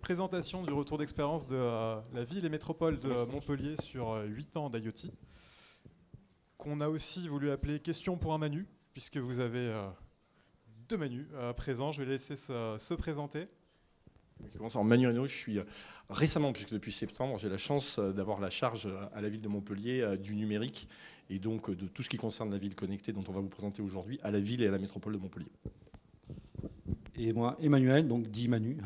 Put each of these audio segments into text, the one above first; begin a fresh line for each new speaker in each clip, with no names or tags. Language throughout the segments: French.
Présentation du retour d'expérience de la ville et métropole de Montpellier sur 8 ans d'IoT, qu'on a aussi voulu appeler question pour un Manu, puisque vous avez deux Manus présents. Je vais les laisser se présenter.
En Manu Reynaud, je suis récemment, puisque depuis septembre, j'ai la chance d'avoir la charge à la ville de Montpellier du numérique et donc de tout ce qui concerne la ville connectée dont on va vous présenter aujourd'hui à la ville et à la métropole de Montpellier.
Et moi, Emmanuel, donc dit Manu.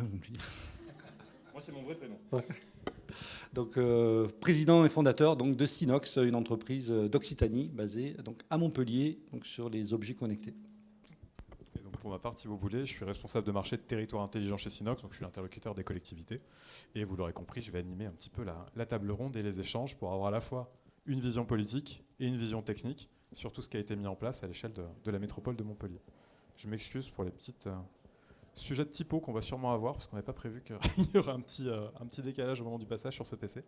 Moi, c'est mon vrai prénom.
Ouais. Donc, président et fondateur donc, de Synox, une entreprise d'Occitanie basée donc, à Montpellier donc, sur les objets connectés.
Et donc pour ma part, Thibaut Boulet, je suis responsable de marché de territoire intelligent chez Synox, donc je suis l'interlocuteur des collectivités. Et vous l'aurez compris, je vais animer un petit peu la table ronde et les échanges pour avoir à la fois une vision politique et une vision technique sur tout ce qui a été mis en place à l'échelle de la métropole de Montpellier. Je m'excuse pour les petites sujets de typo qu'on va sûrement avoir, parce qu'on n'avait pas prévu qu'il y aurait un petit décalage au moment du passage sur ce PC.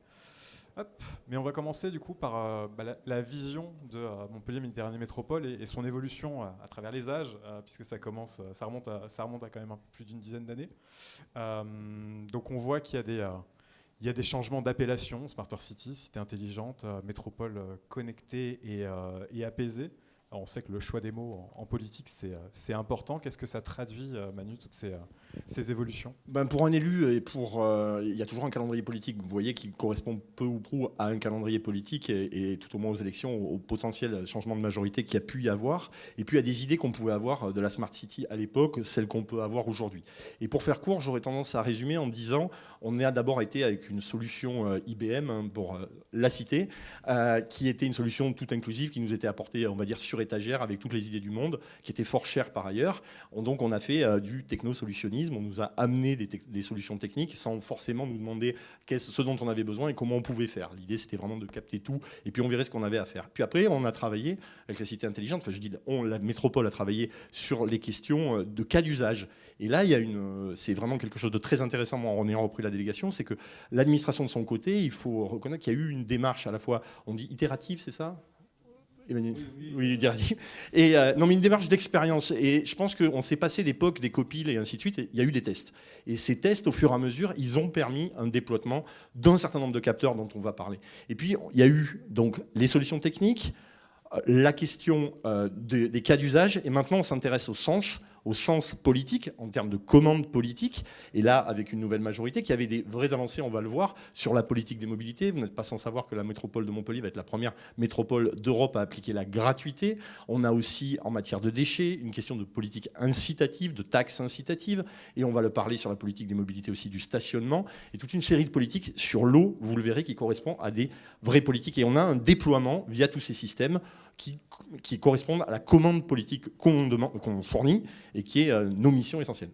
Hop. Mais on va commencer du coup par la vision de Montpellier Méditerranée Métropole et son évolution à travers les âges, puisque ça remonte à quand même un peu plus d'une dizaine d'années. Donc on voit qu'il y a des changements d'appellation, Smarter City, cité intelligente, métropole connectée et apaisée. Alors on sait que le choix des mots en politique, c'est important. Qu'est-ce que ça traduit, Manu, toutes ces évolutions ?
Pour un élu, il y a toujours un calendrier politique, vous voyez, qui correspond peu ou prou à un calendrier politique et tout au moins aux élections, au potentiel changement de majorité qu'il y a pu y avoir, et puis à des idées qu'on pouvait avoir de la Smart City à l'époque, celles qu'on peut avoir aujourd'hui. Et pour faire court, j'aurais tendance à résumer en disant, on a d'abord été avec une solution IBM pour la cité, qui était une solution toute inclusive, qui nous était apportée, on va dire, sur étagère avec toutes les idées du monde, qui était fort cher par ailleurs. Donc on a fait du technosolutionnisme, on nous a amené des solutions techniques sans forcément nous demander ce dont on avait besoin et comment on pouvait faire. L'idée c'était vraiment de capter tout et puis on verrait ce qu'on avait à faire. Puis après on a travaillé avec la cité intelligente, enfin je dis la métropole a travaillé sur les questions de cas d'usage. Et là c'est vraiment quelque chose de très intéressant, moi en ayant repris la délégation, c'est que l'administration de son côté, il faut reconnaître qu'il y a eu une démarche à la fois, on dit itérative, c'est ça ? Oui, et non, mais une démarche d'expérience. Et je pense qu'on s'est passé l'époque des copiles et ainsi de suite. Et il y a eu des tests. Et ces tests, au fur et à mesure, ils ont permis un déploiement d'un certain nombre de capteurs dont on va parler. Et puis, il y a eu donc les solutions techniques, la question des cas d'usage. Et maintenant, on s'intéresse au sens politique, en termes de commande politique, et là, avec une nouvelle majorité, qui avait des vraies avancées, on va le voir, sur la politique des mobilités. Vous n'êtes pas sans savoir que la métropole de Montpellier va être la première métropole d'Europe à appliquer la gratuité. On a aussi, en matière de déchets, une question de politique incitative, de taxes incitatives, et on va le parler sur la politique des mobilités aussi, du stationnement, et toute une série de politiques sur l'eau, vous le verrez, qui correspond à des vraies politiques. Et on a un déploiement, via tous ces systèmes, qui correspondent à la commande politique qu'on fournit et qui est nos missions essentielles.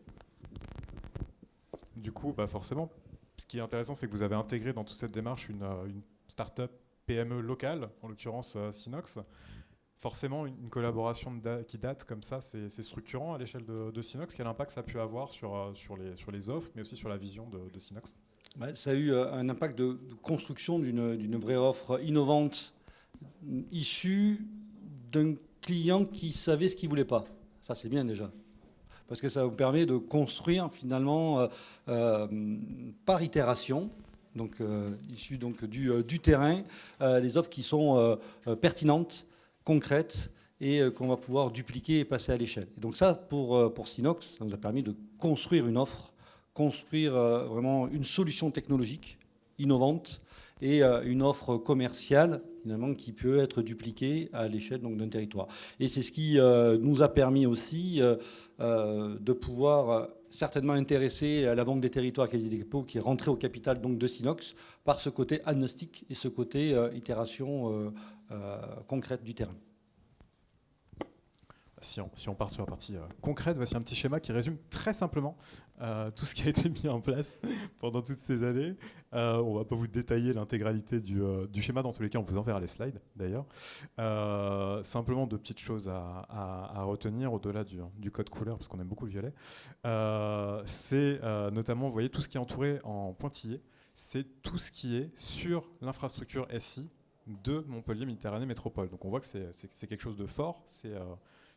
Du coup, forcément, ce qui est intéressant, c'est que vous avez intégré dans toute cette démarche une start-up PME locale, en l'occurrence Synox. Forcément, une collaboration qui date comme ça, c'est structurant à l'échelle de Synox. Quel impact ça a pu avoir sur les offres, mais aussi sur la vision de Synox ?
Ça a eu un impact de construction d'une vraie offre innovante, issue d'un client qui savait ce qu'il ne voulait pas. Ça, c'est bien déjà. Parce que ça vous permet de construire finalement par itération, donc issu donc, du terrain, les offres qui sont pertinentes, concrètes et qu'on va pouvoir dupliquer et passer à l'échelle. Et donc ça, pour Synox, ça nous a permis de construire une offre, construire vraiment une solution technologique innovante et une offre commerciale finalement qui peut être dupliquée à l'échelle d'un territoire. Et c'est ce qui nous a permis aussi de pouvoir certainement intéresser la Banque des Territoires Crédit des Dépôts qui est rentrée au capital donc, de Synox par ce côté agnostique et ce côté itération concrète du terrain.
Si on part sur la partie concrète, voici un petit schéma qui résume très simplement tout ce qui a été mis en place pendant toutes ces années. On ne va pas vous détailler l'intégralité du schéma, dans tous les cas on vous enverra les slides d'ailleurs. Simplement deux petites choses à retenir au-delà du code couleur, parce qu'on aime beaucoup le violet. C'est notamment, vous voyez, tout ce qui est entouré en pointillé, c'est tout ce qui est sur l'infrastructure SI de Montpellier Méditerranée Métropole. Donc on voit que c'est quelque chose de fort,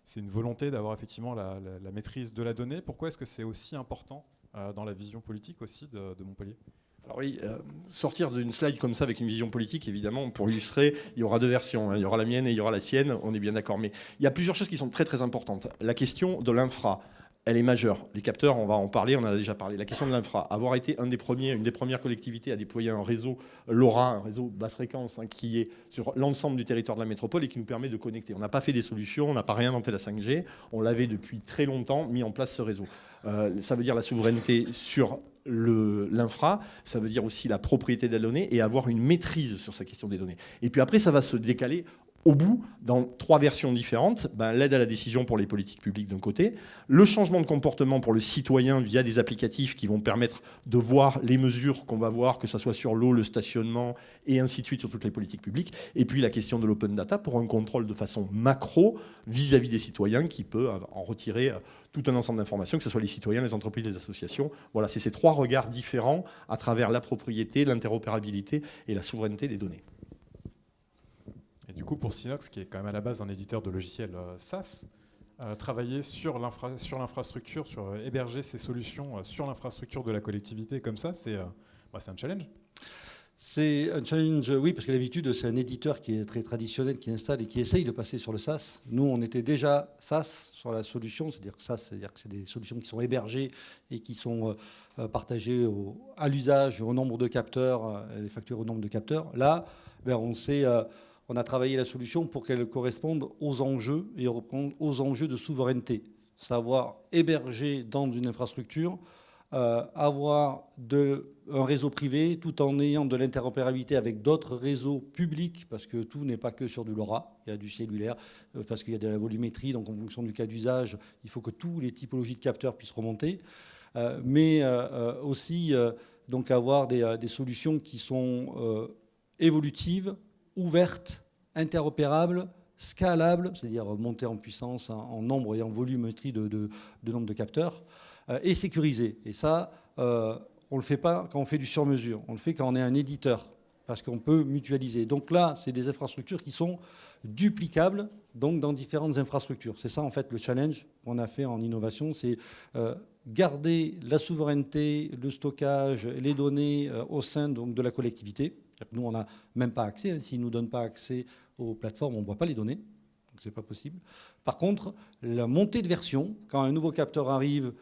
c'est une volonté d'avoir effectivement la maîtrise de la donnée. Pourquoi est-ce que c'est aussi important dans la vision politique aussi de Montpellier?
Alors oui, sortir d'une slide comme ça avec une vision politique, évidemment, pour illustrer, il y aura deux versions. Il y aura la mienne et il y aura la sienne, on est bien d'accord. Mais il y a plusieurs choses qui sont très très importantes. La question de l'infra, elle est majeure. Les capteurs, on va en parler, on en a déjà parlé. La question de l'infra, avoir été une des premières collectivités à déployer un réseau LoRa, un réseau basse fréquence, qui est sur l'ensemble du territoire de la métropole et qui nous permet de connecter. On n'a pas fait des solutions, on n'a pas réinventé la 5G, on l'avait depuis très longtemps mis en place ce réseau. Ça veut dire la souveraineté sur l'infra, ça veut dire aussi la propriété de la donnée et avoir une maîtrise sur sa question des données. Et puis après, ça va se décaler au bout, dans 3 versions différentes, l'aide à la décision pour les politiques publiques d'un côté, le changement de comportement pour le citoyen via des applicatifs qui vont permettre de voir les mesures qu'on va voir, que ce soit sur l'eau, le stationnement, et ainsi de suite sur toutes les politiques publiques, et puis la question de l'open data pour un contrôle de façon macro vis-à-vis des citoyens qui peut en retirer tout un ensemble d'informations, que ce soit les citoyens, les entreprises, les associations. Voilà, c'est ces 3 regards différents à travers la propriété, l'interopérabilité et la souveraineté des données.
Et du coup, pour Synox, qui est quand même à la base un éditeur de logiciels SaaS, travailler sur l'infrastructure, sur héberger ces solutions sur l'infrastructure de la collectivité comme ça, c'est un challenge.
C'est un challenge, oui, parce que d'habitude, c'est un éditeur qui est très traditionnel, qui installe et qui essaye de passer sur le SaaS. Nous, on était déjà SaaS sur la solution, c'est-à-dire que c'est des solutions qui sont hébergées et qui sont partagées à l'usage, au nombre de capteurs, les factures au nombre de capteurs. Là, on a travaillé la solution pour qu'elle corresponde aux enjeux et aux enjeux de souveraineté. Savoir héberger dans une infrastructure, avoir un réseau privé tout en ayant de l'interopérabilité avec d'autres réseaux publics, parce que tout n'est pas que sur du LoRa, il y a du cellulaire, parce qu'il y a de la volumétrie, donc en fonction du cas d'usage, il faut que tous les typologies de capteurs puissent remonter, mais aussi donc avoir des solutions qui sont évolutives, ouvertes, interopérables, scalables, c'est-à-dire monter en puissance, en nombre et en volumétrie de nombre de capteurs, et sécurisées. Et ça, on ne le fait pas quand on fait du sur-mesure, on le fait quand on est un éditeur, parce qu'on peut mutualiser. Donc là, c'est des infrastructures qui sont duplicables, donc dans différentes infrastructures. C'est ça, en fait, le challenge qu'on a fait en innovation, c'est garder la souveraineté, le stockage, les données au sein donc, de la collectivité. Nous, on n'a même pas accès. S'ils ne nous donnent pas accès aux plateformes, on ne voit pas les données. Donc, ce n'est pas possible. Par contre, la montée de version, quand un nouveau capteur arrive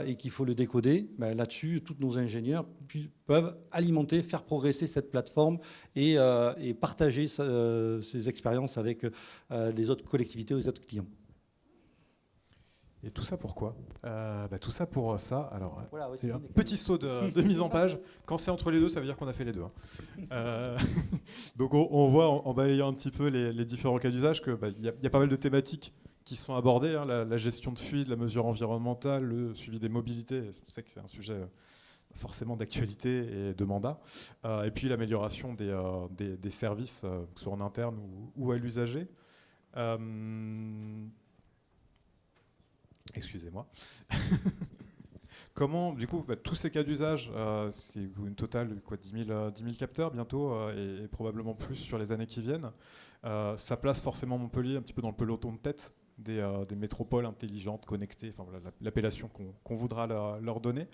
et qu'il faut le décoder, là-dessus, tous nos ingénieurs peuvent alimenter, faire progresser cette plateforme et partager ces expériences avec les autres collectivités ou les autres clients.
Et tout ça pourquoi tout ça pour ça. Alors,
voilà,
c'est un petit saut de mise en page. Quand c'est entre les deux, ça veut dire qu'on a fait les deux. Donc on voit, en balayant un petit peu les différents cas d'usage, qu'il y a pas mal de thématiques qui sont abordées. La gestion de fuite, la mesure environnementale, le suivi des mobilités. Je sais que c'est un sujet forcément d'actualité et de mandat. Et puis l'amélioration des services, que ce soit en interne ou à l'usager. Excusez-moi. Comment, du coup, tous ces cas d'usage, c'est une totale de 10 000 capteurs bientôt et probablement plus sur les années qui viennent. Ça place forcément Montpellier un petit peu dans le peloton de tête des métropoles intelligentes, connectées, enfin voilà, l'appellation qu'on voudra leur donner.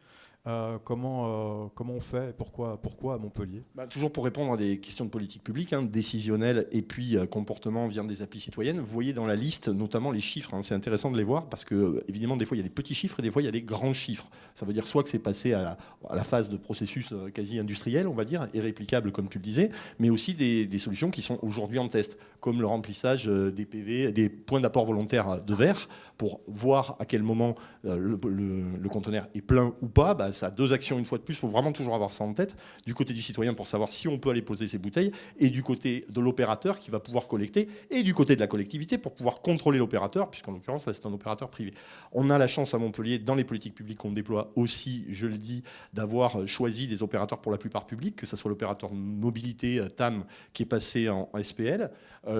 Comment on fait et pourquoi à Montpellier?
Toujours pour répondre à des questions de politique publique, décisionnelles et puis comportement via des applis citoyennes, vous voyez dans la liste notamment les chiffres. C'est intéressant de les voir parce que évidemment des fois il y a des petits chiffres et des fois il y a des grands chiffres. Ça veut dire soit que c'est passé à la phase de processus quasi industriel, on va dire, et réplicable comme tu le disais, mais aussi des solutions qui sont aujourd'hui en test, comme le remplissage des PV, des points d'apport volontaire de verre, pour voir à quel moment le conteneur est plein ou pas. Ça a 2 actions une fois de plus, il faut vraiment toujours avoir ça en tête, du côté du citoyen pour savoir si on peut aller poser ses bouteilles, et du côté de l'opérateur qui va pouvoir collecter, et du côté de la collectivité pour pouvoir contrôler l'opérateur, puisqu'en l'occurrence là c'est un opérateur privé. On a la chance à Montpellier, dans les politiques publiques qu'on déploie aussi, je le dis, d'avoir choisi des opérateurs pour la plupart publics, que ce soit l'opérateur mobilité TAM qui est passé en SPL,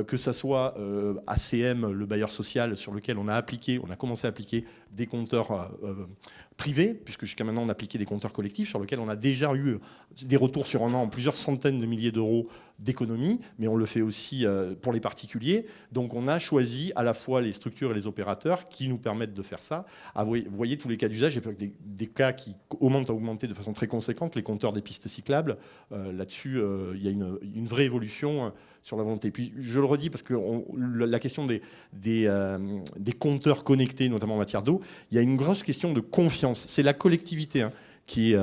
que ce soit ACM, le bailleur social sur lequel on a commencé à appliquer des compteurs privés, puisque jusqu'à maintenant on appliquait des compteurs collectifs sur lesquels on a déjà eu des retours sur un an en plusieurs centaines de milliers d'euros d'économies, mais on le fait aussi pour les particuliers. Donc on a choisi à la fois les structures et les opérateurs qui nous permettent de faire ça. Vous voyez tous les cas d'usage, il y a des cas qui ont augmenté de façon très conséquente, les compteurs des pistes cyclables. Là-dessus, il y a une vraie évolution sur la volonté. Puis je le redis parce que la question des compteurs connectés, notamment en matière d'eau, il y a une grosse question de confiance. C'est la collectivité qui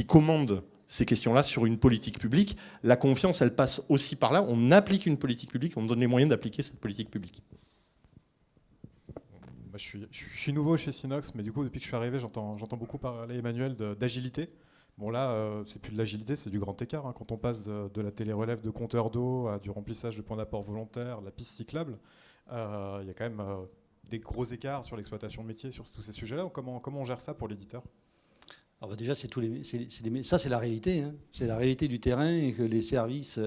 commande ces questions-là sur une politique publique. La confiance, elle passe aussi par là. On applique une politique publique, on donne les moyens d'appliquer cette politique publique.
Je suis nouveau chez Sinox, mais du coup, depuis que je suis arrivé, j'entends beaucoup parler, Emmanuel, d'agilité. Bon là, c'est plus de l'agilité, c'est du grand écart. Quand on passe de la télérelève de compteurs d'eau à du remplissage de points d'apport volontaire, la piste cyclable, il y a quand même des gros écarts sur l'exploitation de métier, sur tous ces sujets-là. Comment on gère ça pour l'éditeur ?
Alors déjà, ça c'est la réalité. C'est la réalité du terrain et que les services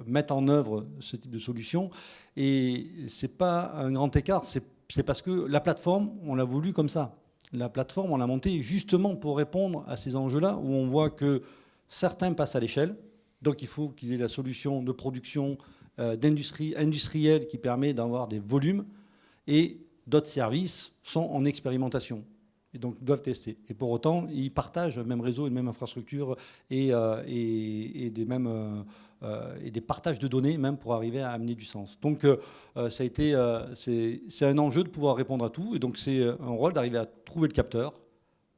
mettent en œuvre ce type de solution. Et c'est pas un grand écart, c'est parce que la plateforme, on l'a voulu comme ça. La plateforme, on l'a montée justement pour répondre à ces enjeux-là, où on voit que certains passent à l'échelle. Donc il faut qu'il y ait la solution de production industrielle qui permet d'avoir des volumes. Et d'autres services sont en expérimentation. Et donc doivent tester. Et pour autant, ils partagent le même réseau et la même infrastructure et des partages de données même pour arriver à amener du sens. Donc c'est un enjeu de pouvoir répondre à tout. Et donc c'est un rôle d'arriver à trouver le capteur,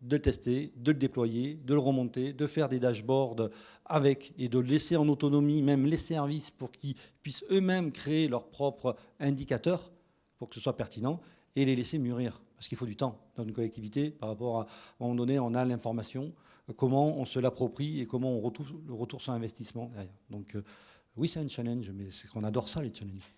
de le tester, de le déployer, de le remonter, de faire des dashboards avec et de laisser en autonomie même les services pour qu'ils puissent eux-mêmes créer leurs propres indicateurs pour que ce soit pertinent et les laisser mûrir. Parce qu'il faut du temps dans une collectivité par rapport à un moment donné, on a l'information, comment on se l'approprie et comment on retrouve le retour sur investissement derrière. Donc oui, c'est un challenge, mais c'est qu'on adore ça, les challenges.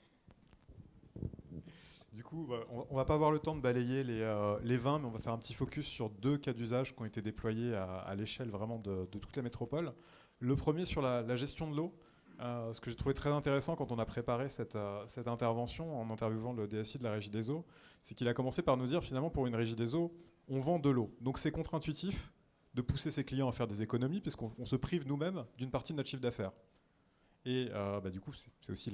Du coup, on va pas avoir le temps de balayer les 20, mais on va faire un petit focus sur 2 cas d'usage qui ont été déployés à l'échelle vraiment de toute la métropole. Le premier sur la gestion de l'eau. Ce que j'ai trouvé très intéressant quand on a préparé cette intervention en interviewant le DSI de la Régie des eaux, c'est qu'il a commencé par nous dire finalement pour une Régie des eaux, on vend de l'eau. Donc c'est contre-intuitif de pousser ses clients à faire des économies puisqu'on se prive nous-mêmes d'une partie de notre chiffre d'affaires. Et du coup, c'est aussi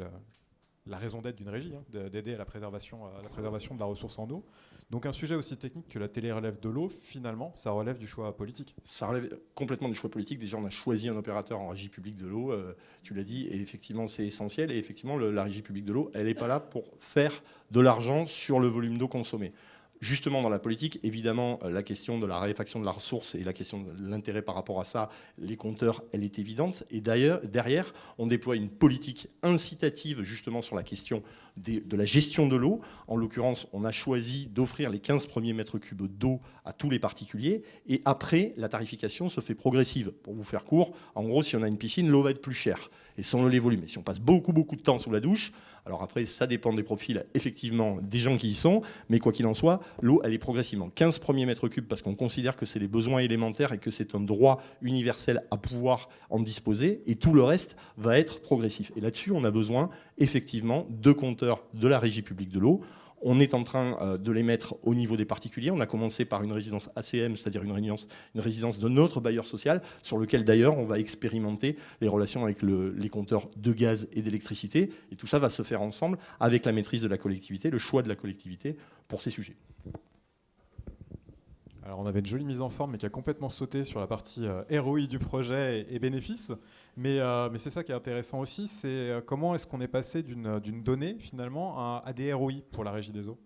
la raison d'être d'une régie, d'aider à la préservation de la ressource en eau. Donc un sujet aussi technique que la télérelève de l'eau, finalement, ça relève du choix politique.
Ça relève complètement du choix politique. Déjà, on a choisi un opérateur en régie publique de l'eau, tu l'as dit, et effectivement, c'est essentiel. Et effectivement, la régie publique de l'eau, elle n'est pas là pour faire de l'argent sur le volume d'eau consommé. Justement, dans la politique, évidemment, la question de la raréfaction de la ressource et la question de l'intérêt par rapport à ça, les compteurs, elle est évidente. Et d'ailleurs, derrière, on déploie une politique incitative justement sur la question de la gestion de l'eau. En l'occurrence, on a choisi d'offrir les 15 premiers mètres cubes d'eau à tous les particuliers. Et après, la tarification se fait progressive. Pour vous faire court, en gros, si on a une piscine, l'eau va être plus chère. Et selon les volumes. Et si on passe beaucoup de temps sous la douche, alors après, ça dépend des profils, effectivement, des gens qui y sont, mais quoi qu'il en soit, l'eau, elle est progressivement 15 premiers mètres cubes parce qu'on considère que c'est les besoins élémentaires et que c'est un droit universel à pouvoir en disposer, et tout le reste va être progressif. Et là-dessus, on a besoin, effectivement, de compteurs de la Régie publique de l'eau. On est en train de les mettre au niveau des particuliers. On a commencé par une résidence ACM, c'est-à-dire une résidence de notre bailleur social, sur lequel d'ailleurs on va expérimenter les relations avec les compteurs de gaz et d'électricité. Et tout ça va se faire ensemble avec la maîtrise de la collectivité, le choix de la collectivité pour ces sujets.
Alors on avait une jolie mise en forme, mais qui a complètement sauté sur la partie ROI du projet et bénéfices. Mais c'est ça qui est intéressant aussi, c'est comment est-ce qu'on est passé d'une donnée finalement à des ROI pour la Régie des eaux ?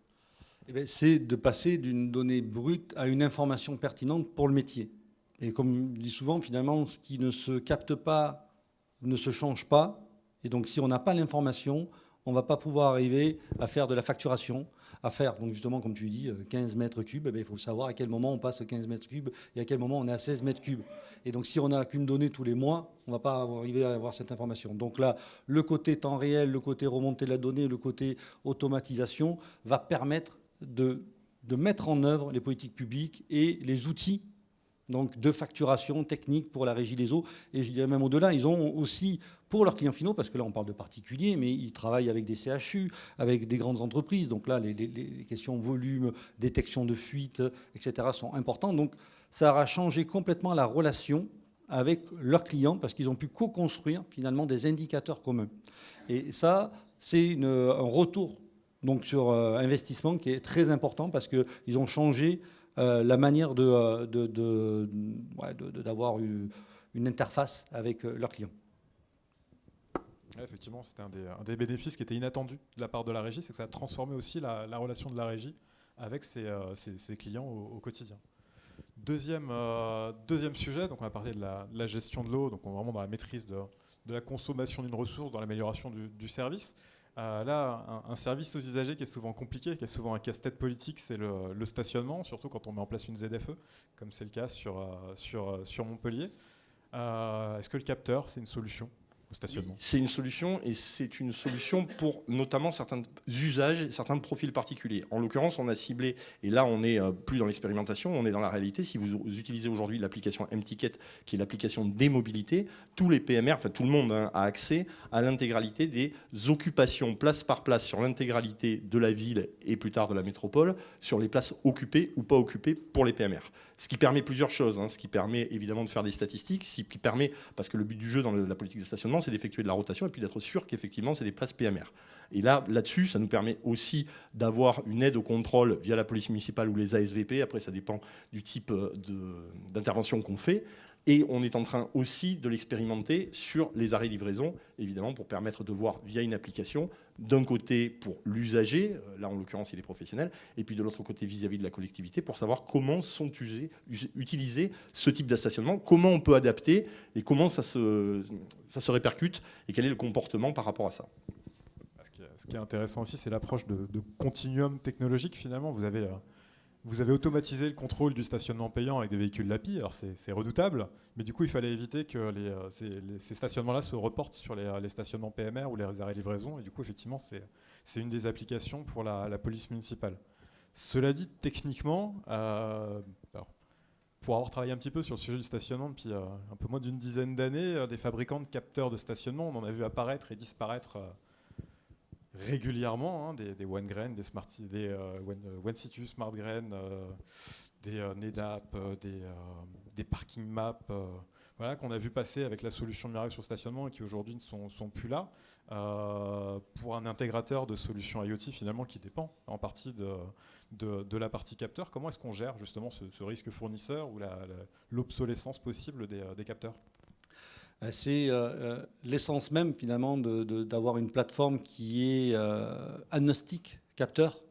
C'est de passer d'une donnée brute à une information pertinente pour le métier. Et comme je dis souvent, finalement, ce qui ne se capte pas ne se change pas. Et donc si on n'a pas l'information, on ne va pas pouvoir arriver à faire de la facturation, à faire, donc justement, comme tu dis, 15 mètres cubes. Il faut savoir à quel moment on passe à 15 mètres cubes et à quel moment on est à 16 mètres cubes. Et donc si on n'a qu'une donnée tous les mois, on ne va pas arriver à avoir cette information. Donc là, le côté temps réel, le côté remontée de la donnée, le côté automatisation va permettre de mettre en œuvre les politiques publiques et les outils Donc de facturation technique pour la régie des eaux. Et je dirais même au-delà, ils ont aussi pour leurs clients finaux, parce que là on parle de particuliers, mais ils travaillent avec des CHU, avec des grandes entreprises. Donc là les questions volume, détection de fuite, etc. sont importantes. Donc ça aura changé complètement la relation avec leurs clients parce qu'ils ont pu co-construire finalement des indicateurs communs. Et ça, c'est un retour donc, sur investissement qui est très important parce qu'ils ont changé la manière d'avoir une interface avec leurs clients.
Ouais, effectivement, c'était un des bénéfices qui était inattendu de la part de la régie, c'est que ça a transformé aussi la relation de la régie avec ses clients au quotidien. Deuxième sujet, donc on a parlé de la gestion de l'eau, donc on est vraiment dans la maîtrise de la consommation d'une ressource, dans l'amélioration du service. Là, un service aux usagers qui est souvent compliqué, qui est souvent un casse-tête politique, c'est le stationnement, surtout quand on met en place une ZFE, comme c'est le cas sur Montpellier. Est-ce que le capteur, c'est une solution au stationnement ?
C'est une solution, et c'est une solution pour notamment certains usages, certains profils particuliers. En l'occurrence, on a ciblé, et là on n'est plus dans l'expérimentation, on est dans la réalité. Si vous utilisez aujourd'hui l'application M-Ticket, qui est l'application des mobilités, tous les PMR, enfin tout le monde a accès à l'intégralité des occupations place par place sur l'intégralité de la ville et plus tard de la métropole, sur les places occupées ou pas occupées pour les PMR. Ce qui permet plusieurs choses, ce qui permet évidemment de faire des statistiques, ce qui permet, parce que le but du jeu dans la politique de stationnement, c'est d'effectuer de la rotation et puis d'être sûr qu'effectivement c'est des places PMR. Et là-dessus, ça nous permet aussi d'avoir une aide au contrôle via la police municipale ou les ASVP, après ça dépend du type d'intervention qu'on fait. Et on est en train aussi de l'expérimenter sur les arrêts livraison, évidemment, pour permettre de voir via une application, d'un côté pour l'usager, là en l'occurrence il est professionnel, et puis de l'autre côté vis-à-vis de la collectivité, pour savoir comment sont utilisés ce type de stationnement, comment on peut adapter et comment ça se répercute et quel est le comportement par rapport à ça.
Ce qui est intéressant aussi, c'est l'approche de continuum technologique. Finalement, vous avez automatisé le contrôle du stationnement payant avec des véhicules LAPI. Alors c'est redoutable, mais du coup il fallait éviter que ces stationnements-là se reportent sur les stationnements PMR ou les arrêts livraison. Et du coup effectivement c'est une des applications pour la police municipale. Cela dit, techniquement, pour avoir travaillé un petit peu sur le sujet du stationnement depuis un peu moins d'une dizaine d'années, des fabricants de capteurs de stationnement, on en a vu apparaître et disparaître régulièrement, des OneGrain, des OneSitu, SmartGrain, des NEDAP, des Parking Map, voilà, qu'on a vu passer avec la solution miracle sur stationnement et qui aujourd'hui ne sont plus là, pour un intégrateur de solutions IoT finalement qui dépend en partie de la partie capteur. Comment est-ce qu'on gère justement ce risque fournisseur ou l'obsolescence possible des capteurs ?
C'est l'essence même finalement d'avoir une plateforme qui est agnostique, capteur,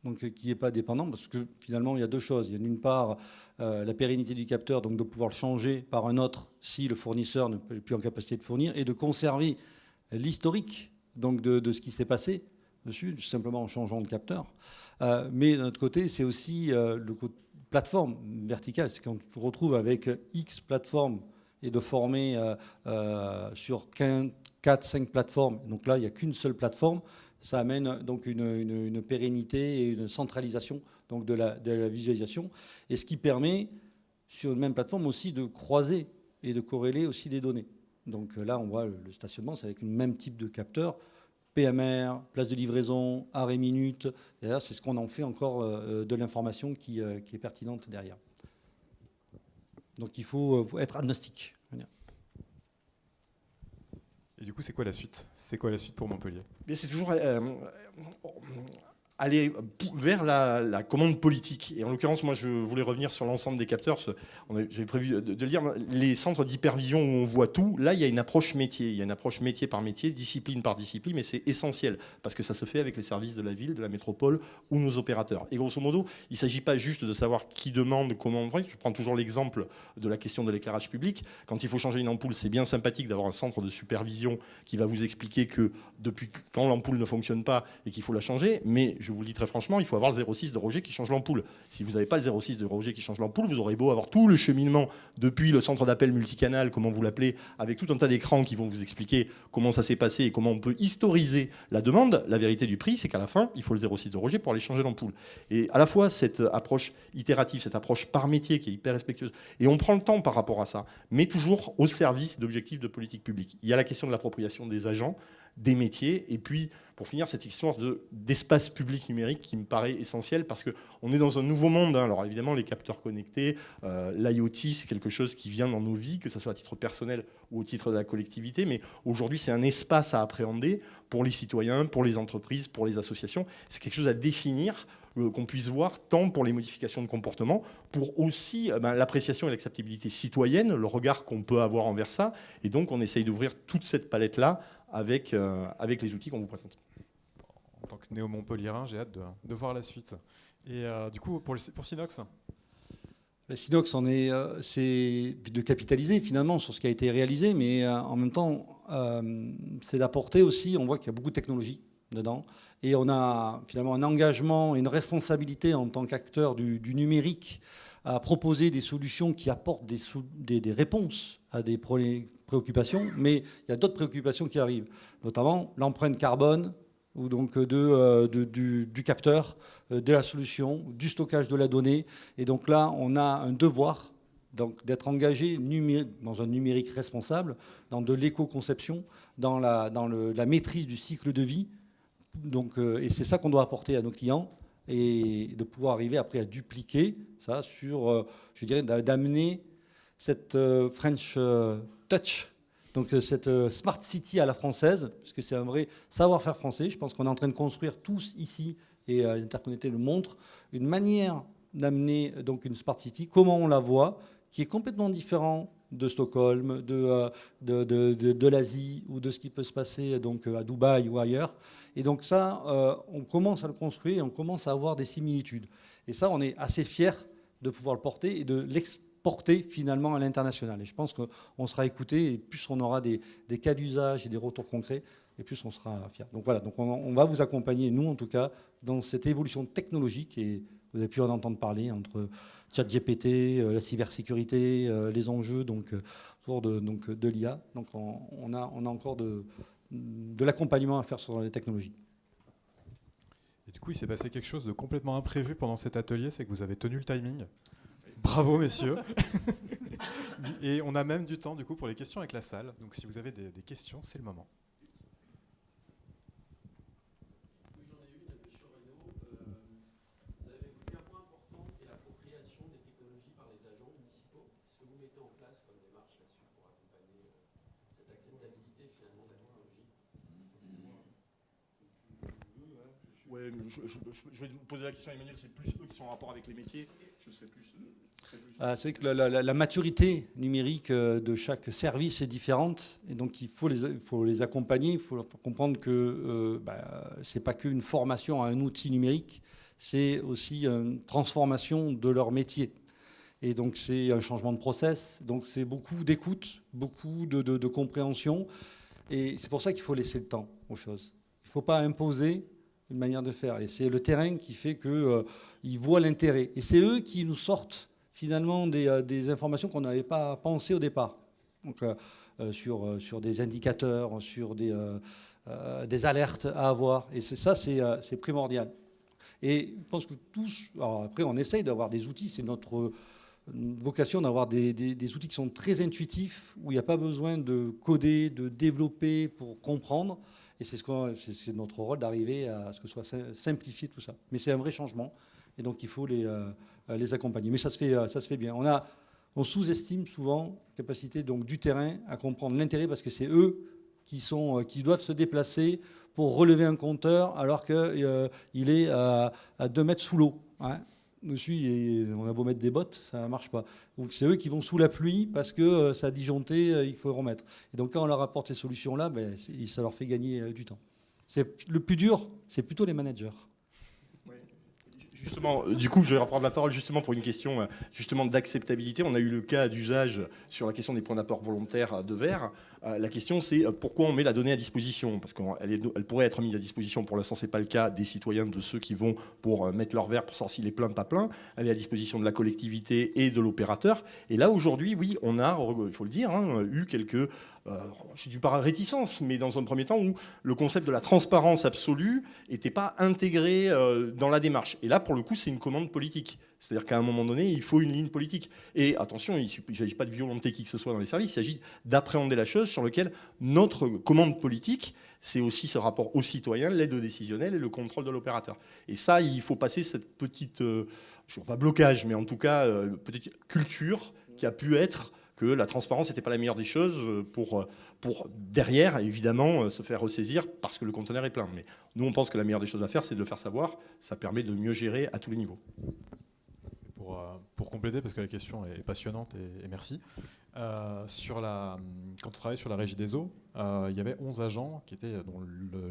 donc qui n'est pas dépendant, parce que finalement il y a deux choses. Il y a d'une part la pérennité du capteur, donc de pouvoir le changer par un autre si le fournisseur n'est plus en capacité de fournir, et de conserver l'historique donc de ce qui s'est passé dessus, simplement en changeant de capteur. Mais d'un autre côté, c'est aussi le côté plateforme verticale. C'est quand tu te retrouves avec X plateformes et de former sur 4-5 plateformes. Donc là, il n'y a qu'une seule plateforme. Ça amène donc une pérennité et une centralisation donc de la visualisation. Et ce qui permet, sur une même plateforme aussi, de croiser et de corréler aussi des données. Donc là, on voit le stationnement, c'est avec le même type de capteur. PMR, place de livraison, arrêt minute. D'ailleurs, c'est ce qu'on en fait encore de l'information qui est pertinente derrière. Donc il faut être agnostique.
Et du coup, c'est quoi la suite ? C'est quoi la suite pour Montpellier ?
Mais c'est toujours aller vers la commande politique. Et en l'occurrence, moi, je voulais revenir sur l'ensemble des capteurs. J'avais prévu de le dire. Les centres d'hypervision où on voit tout, là, il y a une approche métier. Il y a une approche métier par métier, discipline par discipline, mais c'est essentiel parce que ça se fait avec les services de la ville, de la métropole ou nos opérateurs. Et grosso modo, il ne s'agit pas juste de savoir qui demande, comment. Je prends toujours l'exemple de la question de l'éclairage public. Quand il faut changer une ampoule, c'est bien sympathique d'avoir un centre de supervision qui va vous expliquer que depuis quand l'ampoule ne fonctionne pas et qu'il faut la changer, mais je vous le dis très franchement, il faut avoir le 0,6 de Roger qui change l'ampoule. Si vous n'avez pas le 0,6 de Roger qui change l'ampoule, vous aurez beau avoir tout le cheminement depuis le centre d'appel multicanal, comment vous l'appelez, avec tout un tas d'écrans qui vont vous expliquer comment ça s'est passé et comment on peut historiser la demande. La vérité du prix, c'est qu'à la fin, il faut le 0,6 de Roger pour aller changer l'ampoule. Et à la fois, cette approche itérative, cette approche par métier qui est hyper respectueuse, et on prend le temps par rapport à ça, mais toujours au service d'objectifs de politique publique. Il y a la question de l'appropriation des agents, des métiers, et puis pour finir cette histoire d'espace public numérique qui me paraît essentielle parce qu'on est dans un nouveau monde. Alors évidemment les capteurs connectés, l'IoT c'est quelque chose qui vient dans nos vies, que ce soit à titre personnel ou au titre de la collectivité, mais aujourd'hui c'est un espace à appréhender pour les citoyens, pour les entreprises, pour les associations. C'est quelque chose à définir, qu'on puisse voir tant pour les modifications de comportement, pour aussi l'appréciation et l'acceptabilité citoyenne, le regard qu'on peut avoir envers ça, et donc on essaye d'ouvrir toute cette palette-là avec les outils qu'on vous présente.
En tant que néo-montpelliérain, j'ai hâte de voir la suite. Et du coup, pour Synox
Synox, c'est de capitaliser finalement sur ce qui a été réalisé, mais en même temps, c'est d'apporter aussi, on voit qu'il y a beaucoup de technologie dedans, et on a finalement un engagement et une responsabilité en tant qu'acteur du numérique à proposer des solutions qui apportent des réponses à des préoccupations, mais il y a d'autres préoccupations qui arrivent, notamment l'empreinte carbone, ou donc du capteur, de la solution, du stockage de la donnée. Et donc là, on a un devoir d'être engagé dans un numérique responsable, dans de l'éco-conception, dans la maîtrise du cycle de vie. Donc, et c'est ça qu'on doit apporter à nos clients, et de pouvoir arriver après à dupliquer ça sur, je dirais, d'amener cette French touch, donc cette smart city à la française, parce que c'est un vrai savoir-faire français. Je pense qu'on est en train de construire tous ici, et l'Interconnecté le montre, une manière d'amener donc une smart city, comment on la voit, qui est complètement différent de Stockholm, de l'Asie, ou de ce qui peut se passer donc à Dubaï ou ailleurs. Et donc ça, on commence à le construire et on commence à avoir des similitudes. Et ça, on est assez fiers de pouvoir le porter et de l'exporter finalement à l'international. Et je pense qu'on sera écouté, et plus on aura des cas d'usage et des retours concrets, et plus on sera fiers. Donc voilà, donc on va vous accompagner, nous en tout cas, dans cette évolution technologique, et vous avez pu en entendre parler entre ChatGPT, la cybersécurité, les enjeux autour de l'IA. Donc on a encore de l'accompagnement à faire sur les technologies.
Et du coup, il s'est passé quelque chose de complètement imprévu pendant cet atelier, c'est que vous avez tenu le timing. Bravo, messieurs. Et on a même du temps, du coup, pour les questions avec la salle. Donc si vous avez des questions, c'est le moment.
Ouais, je vais vous poser la question, Emmanuel, c'est plus eux qui sont en rapport avec les métiers. Je serais plus...
C'est vrai que la maturité numérique de chaque service est différente, et donc il faut les accompagner, il faut comprendre que ce n'est pas qu'une formation à un outil numérique, c'est aussi une transformation de leur métier. Et donc c'est un changement de process, donc c'est beaucoup d'écoute, beaucoup de compréhension, et c'est pour ça qu'il faut laisser le temps aux choses. Il ne faut pas imposer une manière de faire, et c'est le terrain qui fait qu'ils voient l'intérêt. Et c'est eux qui nous sortent finalement des informations qu'on n'avait pas pensées au départ. Donc, sur des indicateurs, sur des alertes à avoir. Et c'est primordial. Et je pense que tous... Alors après, on essaye d'avoir des outils. C'est notre vocation d'avoir des outils qui sont très intuitifs, où il n'y a pas besoin de coder, de développer pour comprendre. Et c'est notre rôle d'arriver à ce que soit simplifié tout ça. Mais c'est un vrai changement. Et donc, il faut les accompagner. Mais ça se fait bien. On sous-estime souvent la capacité donc, du terrain à comprendre l'intérêt, parce que c'est eux qui doivent se déplacer pour relever un compteur alors qu'il est à 2 mètres sous l'eau. Hein. On a beau mettre des bottes, ça ne marche pas. Donc c'est eux qui vont sous la pluie parce que ça a disjoncté, il faut remettre. Et donc quand on leur apporte ces solutions-là, ça leur fait gagner du temps. Le plus dur, c'est plutôt les managers.
Justement, du coup, je vais reprendre la parole justement pour une question justement d'acceptabilité. On a eu le cas d'usage sur la question des points d'apport volontaires de verre. La question, c'est pourquoi on met la donnée à disposition? Parce qu'elle pourrait être mise à disposition, pour l'instant, ce n'est pas le cas, des citoyens, de ceux qui vont pour mettre leur verre pour savoir s'il est plein, pas plein. Elle est à disposition de la collectivité et de l'opérateur. Et là, aujourd'hui, oui, on a, il faut le dire, eu quelques... j'ai dû parler réticence, mais dans un premier temps où le concept de la transparence absolue n'était pas intégré dans la démarche. Et là, pour le coup, c'est une commande politique. C'est-à-dire qu'à un moment donné, il faut une ligne politique. Et attention, il ne s'agit pas de violenter qui que ce soit dans les services, il s'agit d'appréhender la chose sur laquelle notre commande politique, c'est aussi ce rapport aux citoyens, l'aide aux décisionnels et le contrôle de l'opérateur. Et ça, il faut passer cette petite, je ne sais pas blocage, mais en tout cas, petite culture qui a pu être que la transparence n'était pas la meilleure des choses pour derrière, évidemment, se faire ressaisir parce que le conteneur est plein. Mais nous, on pense que la meilleure des choses à faire, c'est de le faire savoir. Ça permet de mieux gérer à tous les niveaux.
Pour compléter, parce que la question est passionnante et merci. Quand on travaillait sur la régie des eaux, il y avait 11 agents dont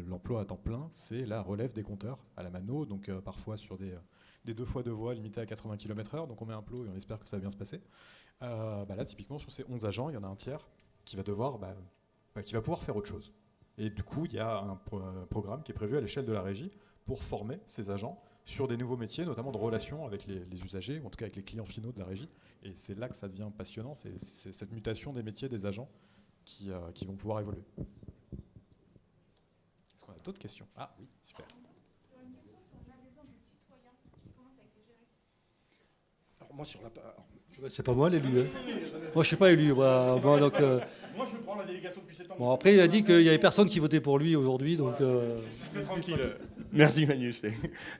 l'emploi à temps plein, c'est la relève des compteurs à la mano, donc parfois sur des 2x2 voies limitées à 80 km/h, donc on met un plot et on espère que ça va bien se passer. Là, typiquement, sur ces 11 agents, il y en a un tiers qui va pouvoir faire autre chose. Et du coup, il y a un programme qui est prévu à l'échelle de la régie pour former ces agents sur des nouveaux métiers, notamment de relations avec les usagers, ou en tout cas avec les clients finaux de la régie. Et c'est là que ça devient passionnant, c'est cette mutation des métiers des agents qui vont pouvoir évoluer. Est-ce qu'on a d'autres questions? Ah oui, super.
Une question sur l'adhésion des citoyens. Comment ça a été géré?
Alors moi, sur la...
C'est pas moi l'élu. Hein. Moi, je suis pas élu. Moi, donc,
moi, je prends la délégation depuis septembre.
bon, après, il a dit qu'il n'y avait personne qui votait pour lui aujourd'hui. Donc,
je suis très tranquille. Merci Manu.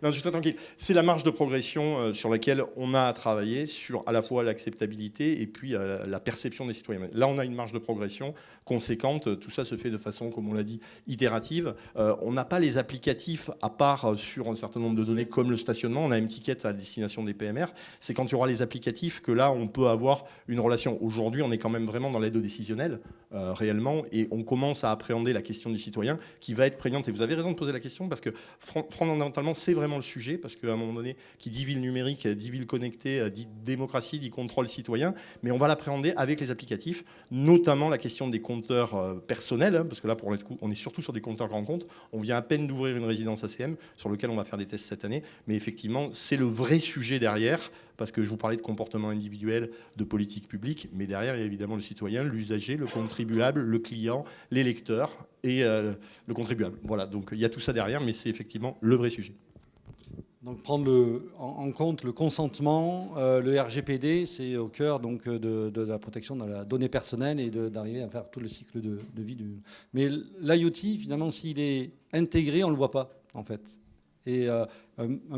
Non, je suis très tranquille. C'est la marge de progression sur laquelle on a à travailler sur à la fois l'acceptabilité et puis la perception des citoyens. Là, on a une marge de progression conséquente. Tout ça se fait de façon, comme on l'a dit, itérative. On n'a pas les applicatifs à part sur un certain nombre de données comme le stationnement. On a une ticket à destination des PMR. C'est quand il y aura les applicatifs que là, on peut avoir une relation. Aujourd'hui, on est quand même vraiment dans l'aide au décisionnel, réellement, et on commence à appréhender la question du citoyen qui va être prégnante. Et vous avez raison de poser la question parce que fondamentalement, c'est vraiment le sujet, parce qu'à un moment donné, qui dit ville numérique, dit ville connectée, dit démocratie, dit contrôle citoyen, mais on va l'appréhender avec les applicatifs, notamment la question des compteurs personnels, parce que là, pour le coup, on est surtout sur des compteurs grands comptes. On vient à peine d'ouvrir une résidence ACM, sur lequel on va faire des tests cette année, mais effectivement, c'est le vrai sujet derrière, parce que je vous parlais de comportement individuel, de politique publique, mais derrière, il y a évidemment le citoyen, l'usager, le contribuable, le client, les lecteurs et le contribuable. Voilà, donc il y a tout ça derrière, mais c'est effectivement le vrai sujet.
donc prendre en compte le consentement, le RGPD, c'est au cœur donc, de la protection de la donnée personnelle et d'arriver à faire tout le cycle de vie. Mais l'IoT, finalement, s'il est intégré, on ne le voit pas, en fait. Et un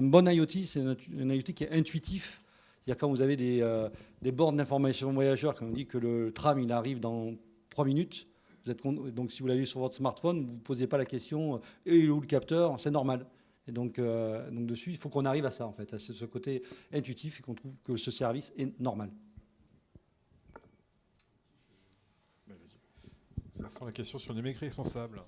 bon IoT, c'est un IoT qui est intuitif. C'est-à-dire quand vous avez des bornes d'information voyageurs, quand on dit que le tram il arrive dans 3 minutes, donc si vous l'avez sur votre smartphone, vous ne posez pas la question « il est où le capteur ?» C'est normal. Et donc dessus, il faut qu'on arrive à ça, en fait, à ce côté intuitif et qu'on trouve que ce service est normal.
Ça sent la question sur le numérique responsable.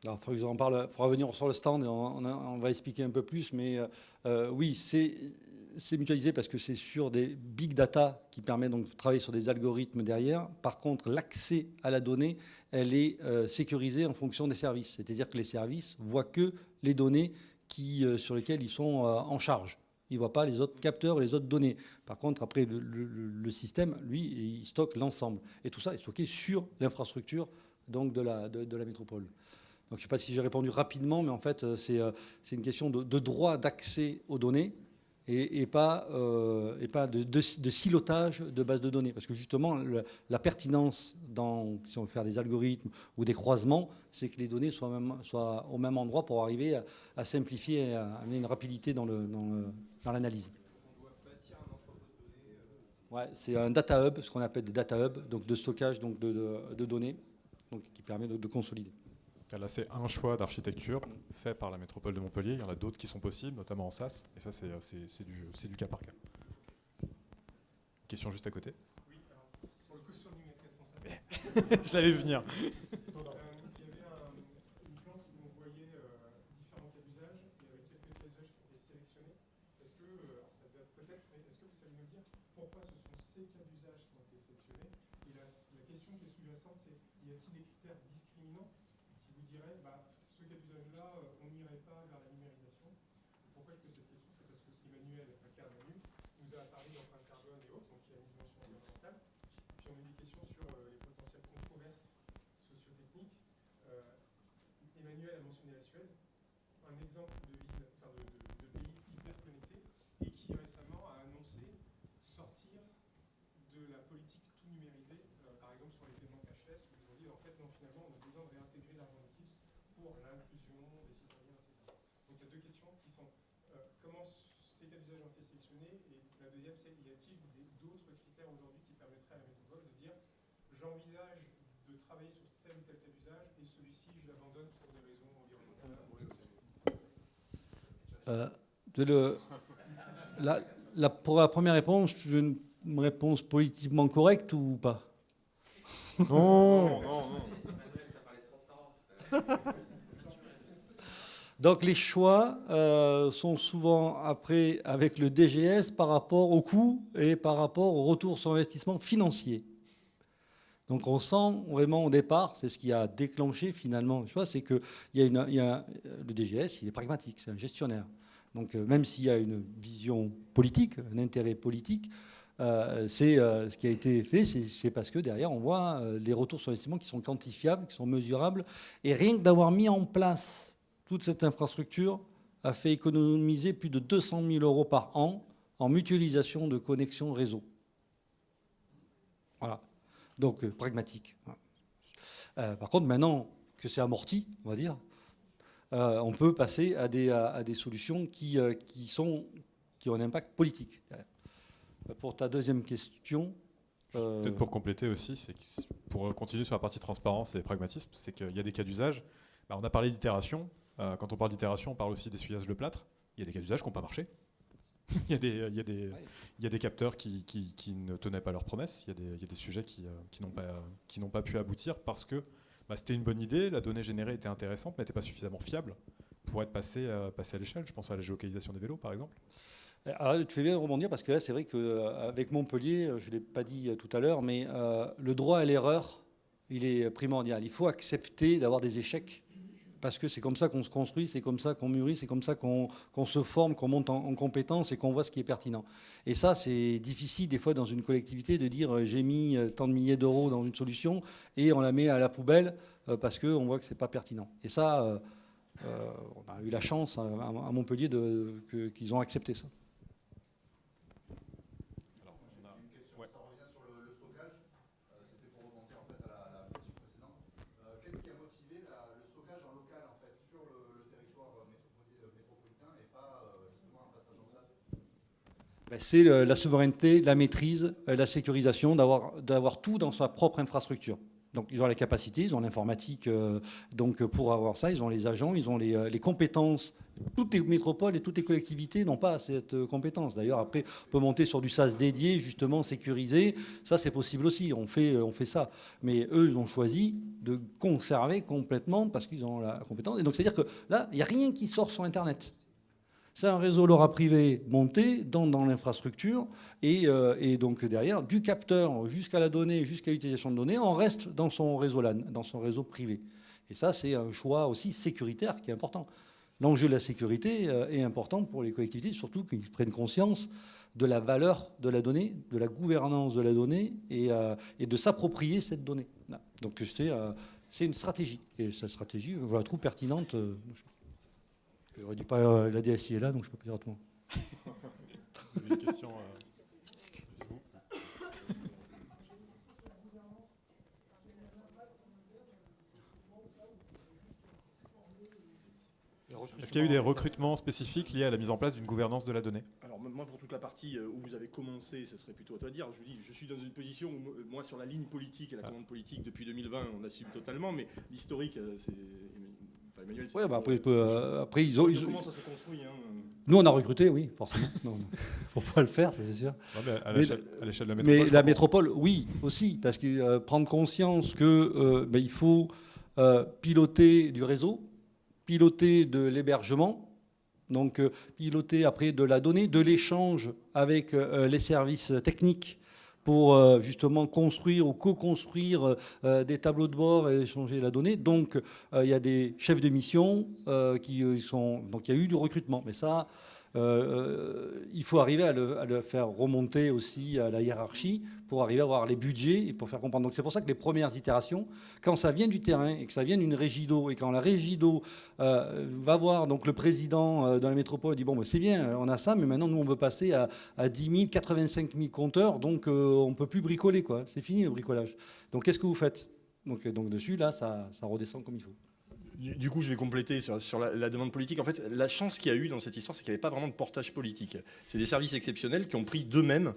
Alors, il faudra que j'en parle. Il faudra venir sur le stand et on va expliquer un peu plus. Mais oui, c'est mutualisé parce que c'est sur des big data qui permettent donc de travailler sur des algorithmes derrière. Par contre, l'accès à la donnée, elle est sécurisée en fonction des services. C'est-à-dire que les services voient que les données sur lesquelles ils sont en charge. Ils ne voient pas les autres capteurs et les autres données. Par contre, après, le système, lui, il stocke l'ensemble. Et tout ça est stocké sur l'infrastructure donc de la métropole. Donc, je ne sais pas si j'ai répondu rapidement, mais en fait, c'est une question de droit d'accès aux données. et pas de silotage de bases de données. Parce que justement, la pertinence si on veut faire des algorithmes ou des croisements, c'est que les données soient au même endroit pour arriver à simplifier et à amener une rapidité dans l'analyse. Ouais, c'est un data hub, ce qu'on appelle des data hubs, donc de stockage donc de données, donc qui permet de consolider.
Là, c'est un choix d'architecture fait par la métropole de Montpellier. Il y en a d'autres qui sont possibles, notamment en SaaS. Et ça, c'est du cas par cas. Question juste à côté.
Oui, alors, sur le questioning responsable.
Je l'avais vu venir.
Il y avait une planche où on voyait différents cas d'usage. Il y avait quelques cas d'usage qui étaient sélectionnés. Est-ce que, alors ça date peut-être, mais est-ce que vous savez me dire pourquoi ce sont ces cas d'usage qui ont été sélectionnés? Et la question qui est sous-jacente, c'est y a-t-il des critères discriminants qui vous diraient, ce cas d'usage-là, on n'irait pas vers la numérisation? Pourquoi je pose cette question? C'est parce que Emmanuel, Manu, nous a parlé d'empreinte carbone et autres, donc il y a une dimension environnementale. Puis on a eu des questions sur les potentielles controverses socio-techniques. Emmanuel a mentionné la Suède, un exemple de ville, de pays hyper connecté, et qui récemment a annoncé sortir de la politique tout numérisée, par exemple sur les paiements cashless, où ils ont dit en fait non, finalement on a besoin de réintégrer l'argent liquide pour l'inclusion des citoyens, etc. Donc il y a deux questions qui sont comment ces cas d'usage ont été sélectionnés, et la deuxième c'est y a-t-il d'autres critères aujourd'hui qui permettraient à la métropole de dire j'envisage de travailler sur tel ou tel cas d'usage et celui-ci je l'abandonne pour des raisons environnementales ou sociales.
Pour la première réponse, une réponse politiquement correcte ou pas?
Non.
Donc les choix sont souvent après avec le DGS par rapport au coût et par rapport au retour sur investissement financier. Donc on sent vraiment au départ, c'est ce qui a déclenché finalement le choix, c'est que le DGS, il est pragmatique, c'est un gestionnaire. Donc même s'il y a une vision politique, un intérêt politique, ce qui a été fait, c'est parce que derrière on voit les retours sur investissement qui sont quantifiables, qui sont mesurables, et rien que d'avoir mis en place toute cette infrastructure a fait économiser plus de 200 000 € par an en mutualisation de connexion réseau. Voilà. Donc pragmatique. Par contre, maintenant que c'est amorti, on va dire, on peut passer à des solutions qui ont un impact politique. Pour ta deuxième question...
Peut-être pour compléter aussi, c'est que pour continuer sur la partie transparence et pragmatisme, c'est qu'il y a des cas d'usage. On a parlé d'itération. Quand on parle d'itération, on parle aussi d'essuyage de plâtre. Il y a des cas d'usage qui n'ont pas marché. Il y a des capteurs qui ne tenaient pas leurs promesses. Il y a des sujets qui n'ont pas pu aboutir parce que c'était une bonne idée, la donnée générée était intéressante, mais n'était pas suffisamment fiable pour être passée à l'échelle. Je pense à la géolocalisation des vélos, par exemple.
Alors, tu fais bien de rebondir parce que là, c'est vrai qu'avec Montpellier, je ne l'ai pas dit tout à l'heure, mais le droit à l'erreur, il est primordial. Il faut accepter d'avoir des échecs. Parce que c'est comme ça qu'on se construit, c'est comme ça qu'on mûrit, c'est comme ça qu'on se forme, qu'on monte en compétences et qu'on voit ce qui est pertinent. Et ça, c'est difficile des fois dans une collectivité de dire j'ai mis tant de milliers d'euros dans une solution et on la met à la poubelle parce qu'on voit que c'est pas pertinent. Et ça, on a eu la chance à Montpellier qu'ils ont accepté ça. C'est la souveraineté, la maîtrise, la sécurisation, d'avoir tout dans sa propre infrastructure. Donc ils ont la capacité, ils ont l'informatique donc pour avoir ça, ils ont les agents, ils ont les compétences. Toutes les métropoles et toutes les collectivités n'ont pas cette compétence. D'ailleurs, après, on peut monter sur du SaaS dédié, justement sécurisé. Ça, c'est possible aussi. On fait ça. Mais eux, ils ont choisi de conserver complètement parce qu'ils ont la compétence. Et donc, c'est-à-dire que là, il n'y a rien qui sort sur Internet. C'est un réseau LoRa privé monté dans l'infrastructure et donc derrière, du capteur jusqu'à la donnée, jusqu'à l'utilisation de données, on reste dans son réseau LAN, dans son réseau privé. Et ça, c'est un choix aussi sécuritaire qui est important. L'enjeu de la sécurité est important pour les collectivités, surtout qu'ils prennent conscience de la valeur de la donnée, de la gouvernance de la donnée et de s'approprier cette donnée. Donc c'est une stratégie. Et cette stratégie, je la trouve pertinente. Je ne redis pas la DSI est là, donc je ne peux pas dire autrement.
Il y avait une question. Vous. Est-ce qu'il y a eu des recrutements spécifiques liés à la mise en place d'une gouvernance de la donnée?
Alors moi, pour toute la partie où vous avez commencé, ça serait plutôt à toi de dire. Je vous dis, je suis dans une position où moi, sur la ligne politique et la commande politique, depuis 2020, on assume totalement, mais l'historique, c'est... Enfin, Emmanuel, c'est...
Ouais, bah après ils ont...
Comment ça s'est construit
Nous, on a recruté, oui, forcément. Non, faut pas le faire, ça c'est sûr.
Non, mais à
Mais-
l'échelle de la métropole.
Mais
je
la
crois
métropole, oui, aussi, parce que prendre conscience que il faut piloter du réseau, piloter de l'hébergement, donc piloter après de la donnée, de l'échange avec les services techniques pour justement construire ou co-construire des tableaux de bord et échanger la donnée. Donc il y a des chefs de mission qui sont... Donc il y a eu du recrutement, mais ça... il faut arriver à le faire remonter aussi à la hiérarchie pour arriver à avoir les budgets et pour faire comprendre. Donc c'est pour ça que les premières itérations, quand ça vient du terrain et que ça vient d'une régie d'eau et quand la régie d'eau va voir donc le président de la métropole et dit bon ben, c'est bien, on a ça, mais maintenant nous on veut passer à 10 000, 85 000 compteurs, donc on ne peut plus bricoler, quoi. C'est fini le bricolage. Donc qu'est-ce que vous faites? Donc dessus là ça redescend comme il faut.
Du coup, je vais compléter sur la demande politique. En fait, la chance qu'il y a eu dans cette histoire, c'est qu'il n'y avait pas vraiment de portage politique. C'est des services exceptionnels qui ont pris d'eux-mêmes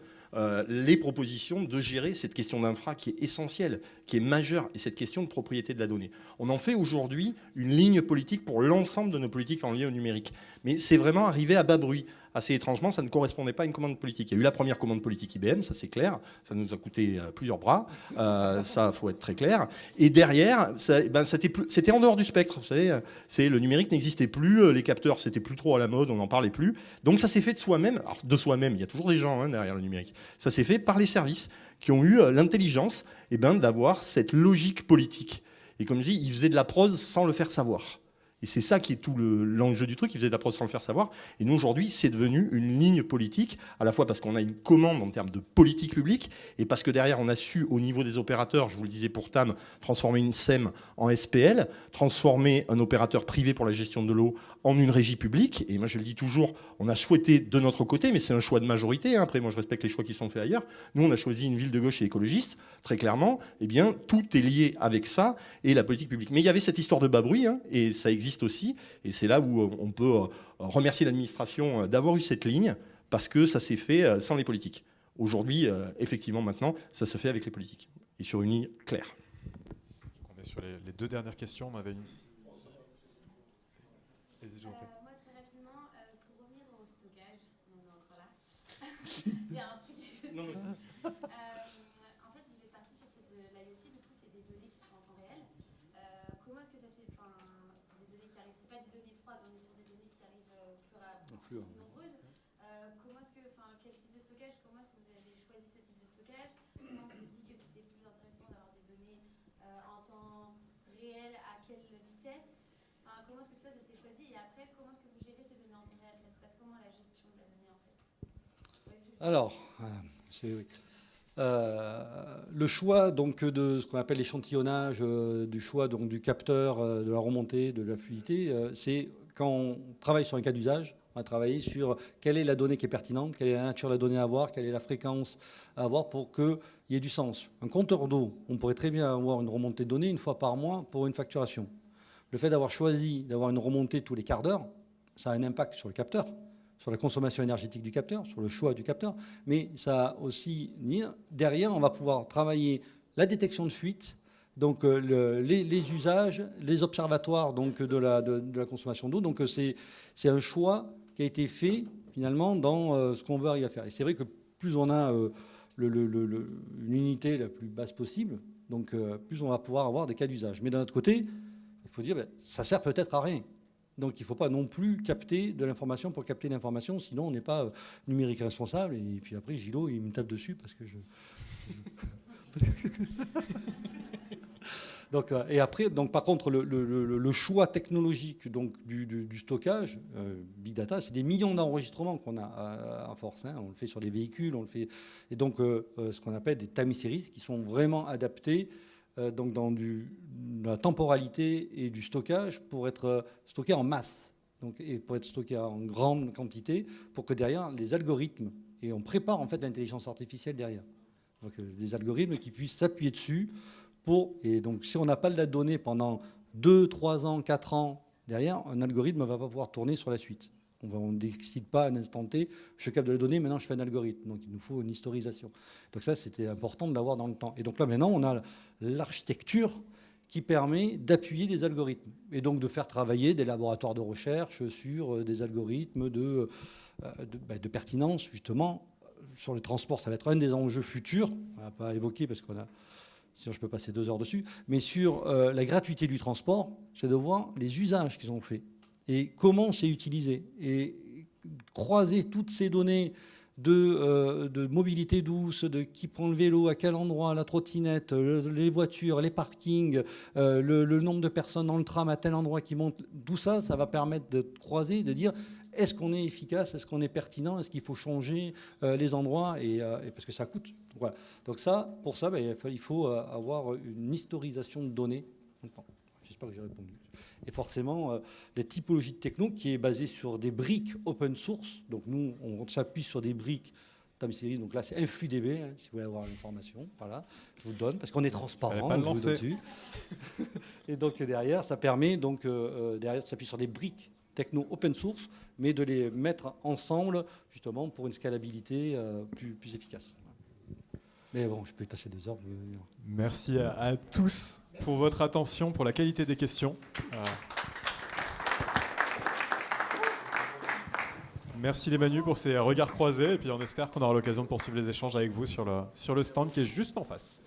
les propositions de gérer cette question d'infra qui est essentielle, qui est majeure, et cette question de propriété de la donnée. On en fait aujourd'hui une ligne politique pour l'ensemble de nos politiques en lien au numérique. Mais c'est vraiment arrivé à bas bruit. Assez étrangement, ça ne correspondait pas à une commande politique. Il y a eu la première commande politique IBM, ça c'est clair, ça nous a coûté plusieurs bras, ça faut être très clair. Et derrière, c'était en dehors du spectre, vous savez, le numérique n'existait plus, les capteurs c'était plus trop à la mode, on n'en parlait plus. Donc ça s'est fait de soi-même, alors de soi-même, il y a toujours des gens derrière le numérique, ça s'est fait par les services qui ont eu l'intelligence d'avoir cette logique politique. Et comme je dis, ils faisaient de la prose sans le faire savoir. Et c'est ça qui est tout l'enjeu du truc. Ils faisaient de la prose sans le faire savoir. Et nous, aujourd'hui, c'est devenu une ligne politique, à la fois parce qu'on a une commande en termes de politique publique, et parce que derrière, on a su, au niveau des opérateurs, je vous le disais pour TAM, transformer une SEM en SPL, transformer un opérateur privé pour la gestion de l'eau en une régie publique. Et moi, je le dis toujours, on a souhaité de notre côté, mais c'est un choix de majorité. Après, moi, je respecte les choix qui sont faits ailleurs. Nous, on a choisi une ville de gauche et écologiste, très clairement. Eh bien, tout est lié avec ça et la politique publique. Mais il y avait cette histoire de bas bruit, et ça existe aussi. Et c'est là où on peut remercier l'administration d'avoir eu cette ligne, parce que ça s'est fait sans les politiques. Aujourd'hui, effectivement, maintenant, ça se fait avec les politiques. Et sur une ligne claire.
On est sur les deux dernières questions. On avait une ici. Vas-y, je vous en prie.
Moi, très rapidement, pour revenir au stockage, on est encore là. Il y a un truc. En fait, vous êtes parti sur l'IoT, du coup, c'est des données qui sont en temps réel. Comment est-ce que ça s'est. Enfin, c'est des données qui arrivent, c'est pas des données froides, on est sur des données qui arrivent plus nombreuses. Comment est-ce que. Enfin, quel type de stockage, comment est-ce que vous avez choisi ce type de stockage? Comment vous avez dit que c'était plus intéressant d'avoir des données en temps réel, à quelle vitesse? Enfin, comment est-ce que tout ça s'est choisi? Et après, comment est-ce que vous gérez ces données en temps réel? Ça se passe comment la gestion de la donnée en fait?
Alors, le choix donc de ce qu'on appelle l'échantillonnage, du choix donc du capteur, de la remontée, de la fluidité, c'est quand on travaille sur un cas d'usage, on va travailler sur quelle est la donnée qui est pertinente, quelle est la nature de la donnée à avoir, quelle est la fréquence à avoir pour qu'il y ait du sens. Un compteur d'eau, on pourrait très bien avoir une remontée de données une fois par mois pour une facturation. Le fait d'avoir choisi d'avoir une remontée tous les quarts d'heure, ça a un impact sur le capteur, sur la consommation énergétique du capteur, sur le choix du capteur, mais ça a aussi, derrière, on va pouvoir travailler la détection de fuite, donc les usages, les observatoires donc, de la consommation d'eau. Donc c'est un choix qui a été fait finalement dans ce qu'on veut arriver à faire. Et c'est vrai que plus on a une unité la plus basse possible, donc plus on va pouvoir avoir des cas d'usage. Mais d'un autre côté, il faut dire, ça sert peut-être à rien. Donc il ne faut pas non plus capter de l'information pour capter l'information, sinon on n'est pas numérique responsable. Et puis après, Gilot, il me tape dessus parce que je... Donc, et après, donc, par contre, le choix technologique donc, du stockage, Big Data, c'est des millions d'enregistrements qu'on a à force. On le fait sur des véhicules, on le fait... Et donc, ce qu'on appelle des time series qui sont vraiment adaptés donc dans la temporalité et du stockage pour être stocké en masse, donc, et pour être stocké en grande quantité, pour que derrière les algorithmes et on prépare en fait l'intelligence artificielle derrière. Donc des algorithmes qui puissent s'appuyer dessus et donc si on n'a pas de la donnée pendant 2, 3 ans, 4 ans derrière, un algorithme ne va pas pouvoir tourner sur la suite. On ne décide pas à un instant T, je capte de la donnée, maintenant je fais un algorithme. Donc il nous faut une historisation. Donc ça, c'était important de l'avoir dans le temps. Et donc là, maintenant, on a l'architecture qui permet d'appuyer des algorithmes et donc de faire travailler des laboratoires de recherche sur des algorithmes de pertinence, justement. Sur le transport, ça va être un des enjeux futurs. On ne va pas évoquer parce sinon je peux passer 2 heures dessus. Mais sur la gratuité du transport, c'est de voir les usages qu'ils ont faits et comment c'est utilisé. Et croiser toutes ces données de mobilité douce, de qui prend le vélo, à quel endroit, la trottinette, les voitures, les parkings, le nombre de personnes dans le tram à tel endroit qui montent, tout ça, ça va permettre de croiser, de dire est-ce qu'on est efficace, est-ce qu'on est pertinent, est-ce qu'il faut changer les endroits, et parce que ça coûte. Voilà. Donc ça, pour ça, il faut avoir une historisation de données. J'espère que j'ai répondu. Et forcément, les typologies de techno qui est basée sur des briques open source. Donc nous, on s'appuie sur des briques time series. Donc là, c'est InfluDB, si vous voulez avoir l'information. Voilà, je vous donne, parce qu'on est transparent.
Pas le lancer.
Dessus. Et donc derrière, ça permet derrière de s'appuyer sur des briques techno open source, mais de les mettre ensemble, justement, pour une scalabilité plus efficace. Mais bon, je peux y passer 2 heures.
Merci à tous pour votre attention, pour la qualité des questions. Merci les Manu pour ces regards croisés, et puis on espère qu'on aura l'occasion de poursuivre les échanges avec vous sur le stand qui est juste en face.